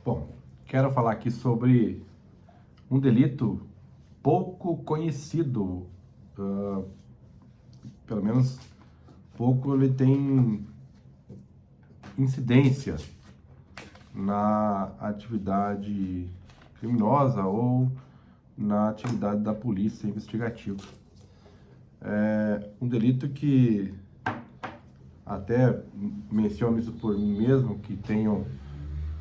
Bom, quero falar aqui sobre um delito pouco conhecido, ah, pelo menos pouco ele tem incidência na atividade criminosa ou na atividade da polícia investigativa. É um delito que até menciono isso por mim mesmo, que tenho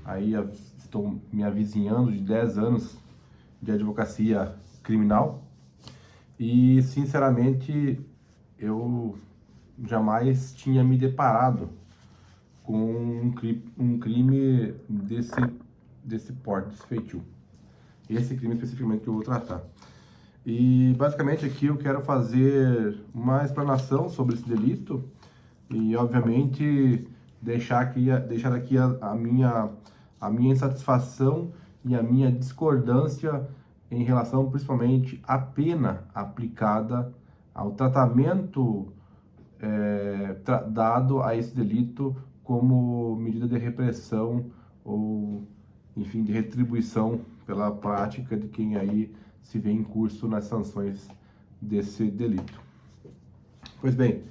aí, estou me avizinhando de 10 anos de advocacia criminal e, sinceramente, eu jamais tinha me deparado com um crime desse porte, desse feitio. Esse crime especificamente que eu vou tratar. E, basicamente, aqui eu quero fazer uma explanação sobre esse delito e, obviamente, deixar aqui a minha insatisfação e a minha discordância em relação, principalmente, à pena aplicada ao tratamento dado a esse delito como medida de repressão ou, enfim, de retribuição pela prática de quem aí se vê em curso nas sanções desse delito. Pois bem,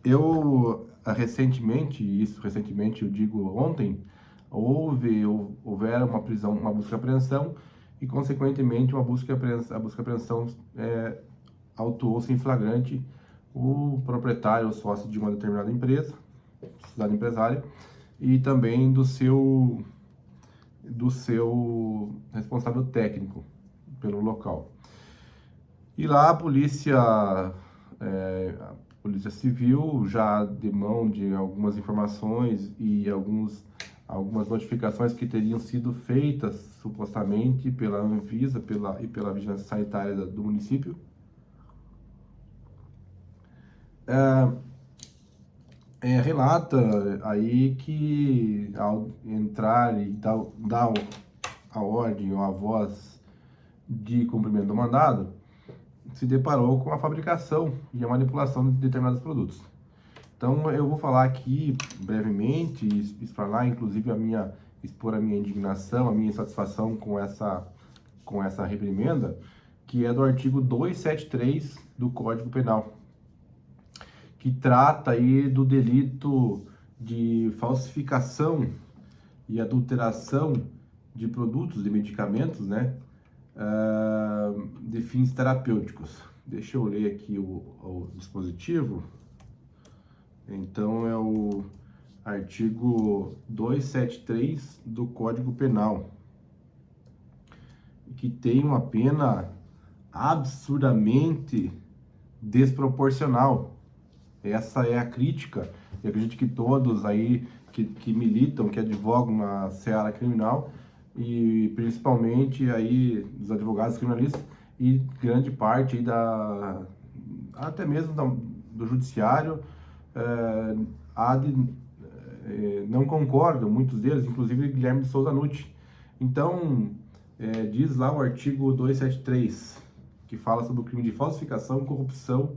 eu recentemente eu digo ontem, houvera uma prisão, uma busca e apreensão e, consequentemente, a busca e apreensão autuou-se em flagrante o proprietário ou sócio de uma determinada empresa, sociedade empresária, e também do seu responsável técnico pelo local. E lá a polícia civil, já de mão de algumas informações e algumas notificações que teriam sido feitas supostamente pela Anvisa e pela Vigilância Sanitária do município, relata aí que ao entrar e dar a ordem ou a voz de cumprimento do mandado, se deparou com a fabricação e a manipulação de determinados produtos. Então eu vou falar aqui brevemente, explanar inclusive expor a minha indignação, a minha insatisfação com essa reprimenda, que é do artigo 273 do Código Penal, que trata aí do delito de falsificação e adulteração de produtos, de medicamentos, né, de fins terapêuticos. Deixa eu ler aqui o dispositivo. Então é o artigo 273 do Código Penal, que tem uma pena absurdamente desproporcional. Essa é a crítica, e acredito que todos aí que militam, que advogam na seara criminal, e principalmente aí dos advogados criminalistas e grande parte aí até mesmo do judiciário, não concordam, muitos deles, inclusive Guilherme de Souza Nutti. Então, diz lá o artigo 273, que fala sobre o crime de falsificação, corrupção,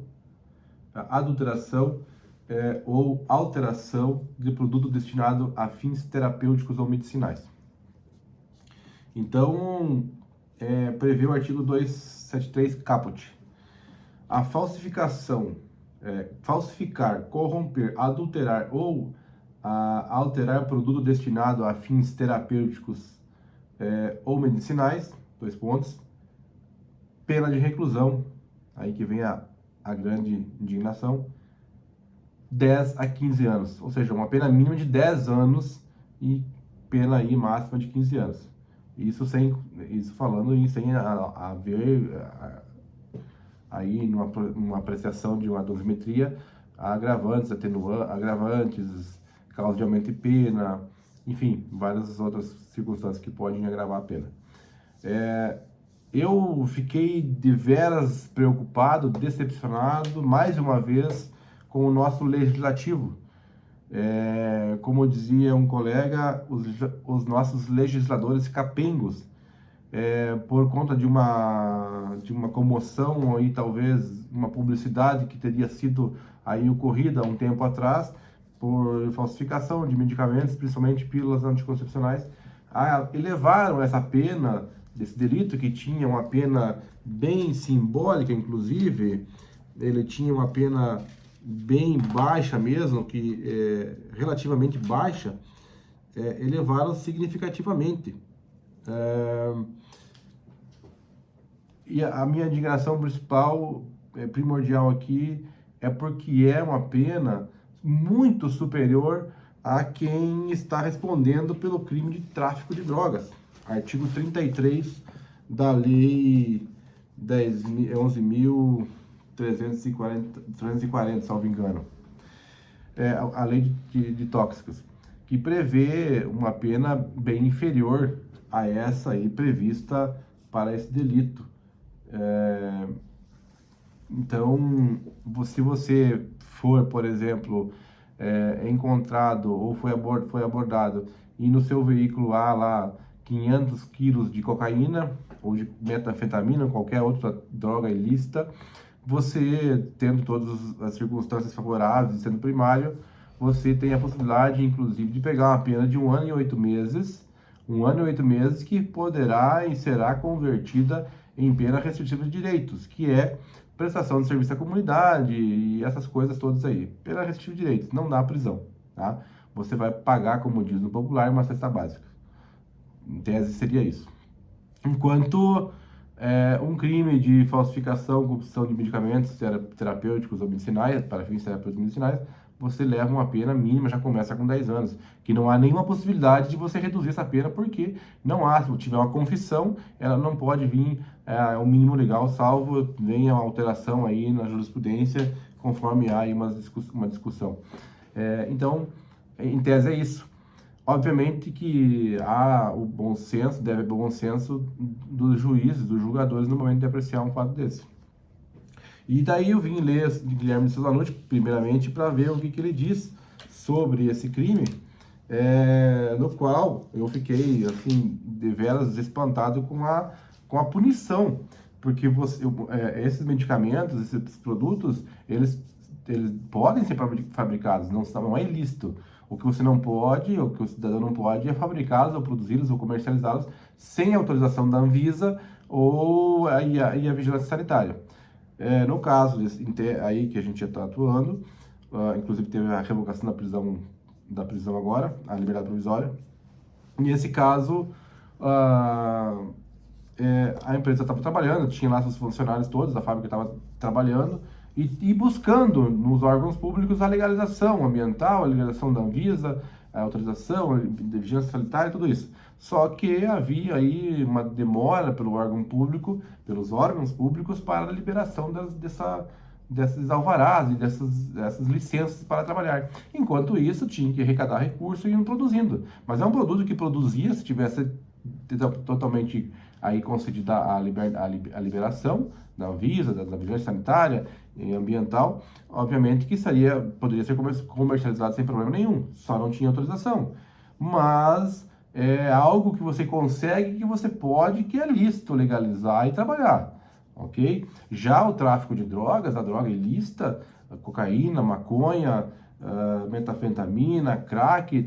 adulteração ou alteração de produto destinado a fins terapêuticos ou medicinais. Então, prevê o artigo 273 caput. A falsificação, falsificar, corromper, adulterar ou alterar produto destinado a fins terapêuticos ou medicinais, 2 pontos, pena de reclusão, aí que vem a grande indignação, 10 a 15 anos, ou seja, uma pena mínima de 10 anos e pena aí máxima de 15 anos. Isso falando sem haver aí numa apreciação de uma dosimetria agravantes, agravantes, causa de aumento de pena, enfim, várias outras circunstâncias que podem agravar a pena. Eu fiquei deveras preocupado, decepcionado, mais uma vez, com o nosso legislativo. Como dizia um colega, os nossos legisladores capengos, por conta de uma comoção, aí talvez uma publicidade que teria sido aí ocorrida há um tempo atrás, por falsificação de medicamentos, principalmente pílulas anticoncepcionais, elevaram essa pena desse delito, que tinha uma pena bem simbólica, inclusive, ele tinha uma pena bem baixa mesmo, que relativamente baixa, elevaram significativamente. E a minha indignação principal, primordial aqui, é porque é uma pena muito superior a quem está respondendo pelo crime de tráfico de drogas. Artigo 33 da Lei 11.340, salvo engano. A Lei de Tóxicos, que prevê uma pena bem inferior a essa aí prevista para esse delito. Então, se você for, por exemplo, encontrado ou foi abordado e no seu veículo há lá 500 quilos de cocaína ou de metanfetamina ou qualquer outra droga ilícita, você, tendo todas as circunstâncias favoráveis, sendo primário, você tem a possibilidade, inclusive, de pegar uma pena de 1 ano e 8 meses, 1 ano e 8 meses, que poderá e será convertida em pena restritiva de direitos, que é prestação de serviço à comunidade e essas coisas todas aí. Pena restritiva de direitos, não dá prisão, tá? Você vai pagar, como diz no popular, uma cesta básica. Em tese seria isso. Enquanto um crime de falsificação, corrupção de medicamentos terapêuticos ou medicinais, para fins terapêuticos medicinais, você leva uma pena mínima, já começa com 10 anos, que não há nenhuma possibilidade de você reduzir essa pena, porque não há, se tiver uma confissão, ela não pode vir ao mínimo legal, salvo venha uma alteração aí na jurisprudência, conforme há aí uma discussão. Então, em tese é isso. Obviamente que há o bom senso, deve haver bom senso dos juízes, dos julgadores, no momento de apreciar um fato desse. E daí eu vim ler de Guilherme de Souza Nunes, primeiramente, para ver o que ele diz sobre esse crime, no qual eu fiquei, assim, deveras espantado com a punição, porque esses medicamentos, esses produtos, eles podem ser fabricados, não é ilícito. O que você não pode, o que o cidadão não pode é fabricá-los, ou produzi-los, ou comercializá-los sem autorização da Anvisa ou a Vigilância Sanitária. No caso aí que a gente já está atuando, inclusive teve a revogação da prisão agora, a liberdade provisória. Nesse caso, a empresa estava trabalhando, tinha lá seus funcionários todos, a fábrica estava trabalhando e buscando nos órgãos públicos a legalização ambiental, a legalização da Anvisa, a autorização, a vigilância sanitária, tudo isso. Só que havia aí uma demora pelo órgão público, pelos órgãos públicos para a liberação desses alvarás e dessas licenças para trabalhar. Enquanto isso, tinha que arrecadar recursos e iam produzindo. Mas é um produto que produzia, se tivesse totalmente aí concedida a liberação da Anvisa, da Vigilância Sanitária e Ambiental, obviamente que poderia ser comercializado sem problema nenhum, só não tinha autorização. Mas é algo que você consegue, que você pode, que é lícito legalizar e trabalhar, ok? Já o tráfico de drogas, a droga ilícita, a cocaína, maconha, metanfetamina, crack,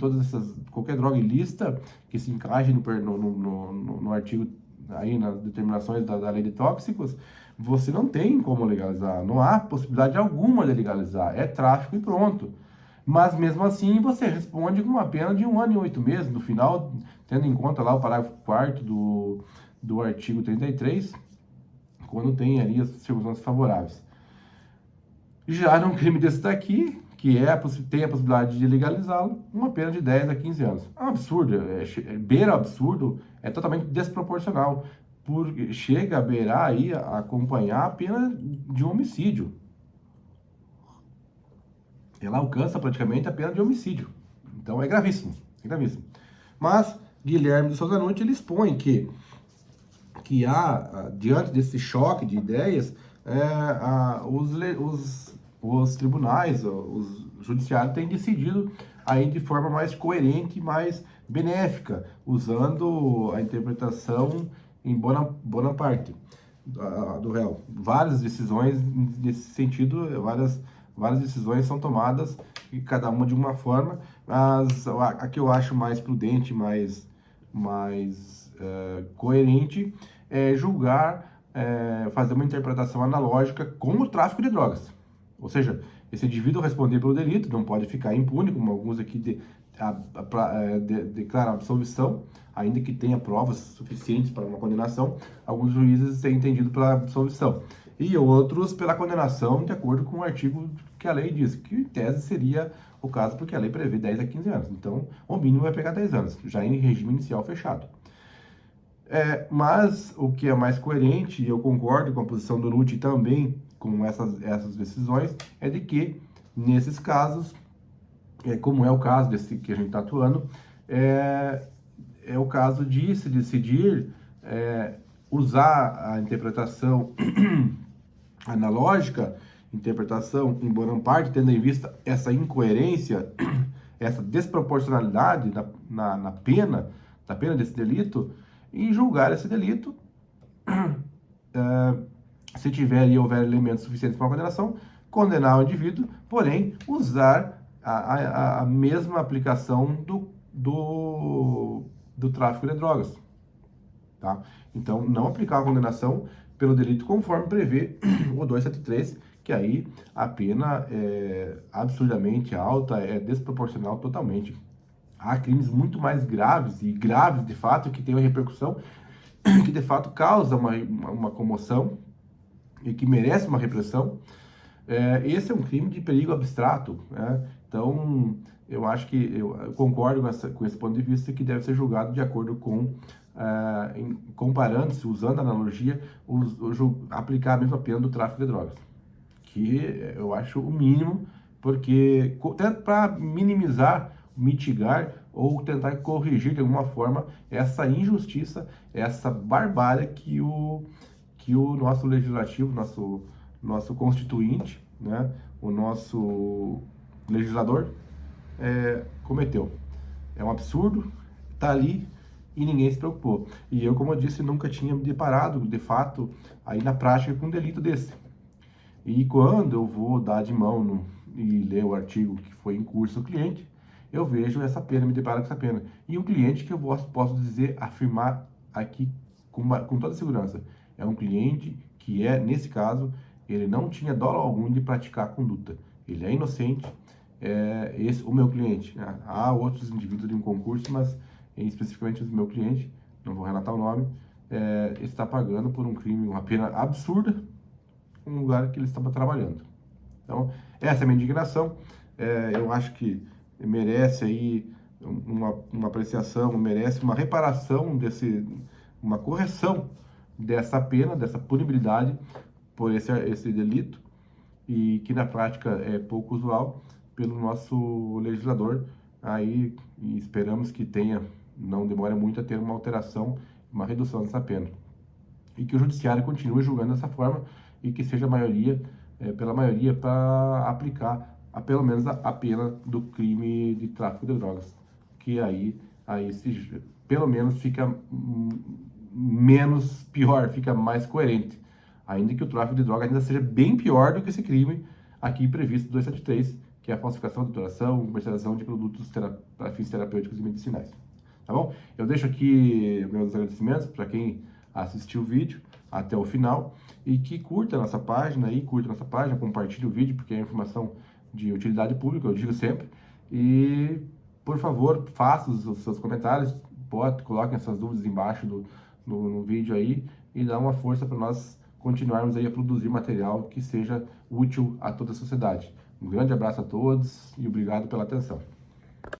qualquer droga ilícita que se encaixe no artigo, aí nas determinações da lei de tóxicos, você não tem como legalizar, não há possibilidade alguma de legalizar, é tráfico e pronto. Mas mesmo assim você responde com uma pena de 1 ano e 8 meses, no final, tendo em conta lá o parágrafo 4º do artigo 33, quando tem ali as circunstâncias favoráveis. Já num crime desse daqui, que tem a possibilidade de legalizá-lo, uma pena de 10 a 15 anos. É um absurdo, beira absurdo, é totalmente desproporcional, porque chega a beirar aí, a acompanhar a pena de um homicídio. Ela alcança praticamente a pena de homicídio. Então é gravíssimo, é gravíssimo. Mas Guilherme de Souza Nunes, ele expõe que há, diante desse choque de ideias, os tribunais, os judiciários têm decidido aí de forma mais coerente e mais benéfica, usando a interpretação em bona parte do réu. Várias decisões nesse sentido, várias decisões são tomadas, e cada uma de uma forma, mas a que eu acho mais prudente, mais coerente é julgar, fazer uma interpretação analógica com o tráfico de drogas. Ou seja, esse indivíduo responder pelo delito não pode ficar impune, como alguns aqui declaram absolvição, ainda que tenha provas suficientes para uma condenação. Alguns juízes têm entendido pela absolvição e outros pela condenação, de acordo com o artigo que a lei diz, que em tese seria o caso, porque a lei prevê 10 a 15 anos. Então, o mínimo vai pegar 10 anos, já em regime inicial fechado. Mas o que é mais coerente, e eu concordo com a posição do NUT também com essas decisões, é de que, nesses casos, como é o caso desse que a gente está atuando, é o caso de se decidir usar a interpretação analógica, interpretação em boa parte, tendo em vista essa incoerência, essa desproporcionalidade na pena, da pena desse delito, e julgar esse delito, se tiver e houver elementos suficientes para uma condenação, condenar o indivíduo, porém, usar a mesma aplicação do tráfico de drogas. Tá? Então, não aplicar a condenação pelo delito conforme prevê o 273, que aí a pena é absurdamente alta, é desproporcional totalmente. Há crimes muito mais graves, e graves de fato, que têm uma repercussão, que de fato causa uma comoção e que merece uma repressão. Esse é um crime de perigo abstrato, né? Então, eu acho que eu concordo com esse ponto de vista, que deve ser julgado de acordo com, comparando-se, usando a analogia, aplicar a mesma pena do tráfico de drogas, que eu acho o mínimo, porque para minimizar, mitigar ou tentar corrigir de alguma forma essa injustiça, essa barbárie que o nosso legislativo, nosso constituinte, né, o nosso legislador cometeu. É um absurdo, tá ali e ninguém se preocupou. E eu, como eu disse, nunca tinha me deparado, de fato, aí na prática com um delito desse. E quando eu vou dar de mão e ler o artigo que foi em curso ao cliente, eu vejo essa pena, me deparo com essa pena. E um cliente que eu posso dizer, afirmar aqui com toda segurança, é um cliente que nesse caso, ele não tinha dolo algum de praticar a conduta. Ele é inocente, o meu cliente. Né? Há outros indivíduos de um concurso, mas especificamente o meu cliente, não vou relatar o nome, está pagando por um crime, uma pena absurda, um lugar que ele estava trabalhando. Então, essa é a minha indignação. Eu acho que merece aí uma apreciação, merece uma reparação uma correção dessa pena, dessa punibilidade por esse delito, e que na prática é pouco usual pelo nosso legislador. Aí, e esperamos que não demore muito a ter uma alteração, uma redução dessa pena. E que o judiciário continue julgando dessa forma, e que seja pela maioria, para aplicar pelo menos a pena do crime de tráfico de drogas, que aí pelo menos fica menos pior, fica mais coerente, ainda que o tráfico de drogas ainda seja bem pior do que esse crime aqui previsto no 273, que é a falsificação, adulteração, comercialização de produtos para fins terapêuticos e medicinais. Tá bom? Eu deixo aqui meus agradecimentos para quem assistiu o vídeo até o final, e que curta a nossa página, compartilhe o vídeo, porque é informação de utilidade pública, eu digo sempre. E, por favor, faça os seus comentários, coloquem essas dúvidas embaixo no vídeo aí, e dá uma força para nós continuarmos aí a produzir material que seja útil a toda a sociedade. Um grande abraço a todos e obrigado pela atenção.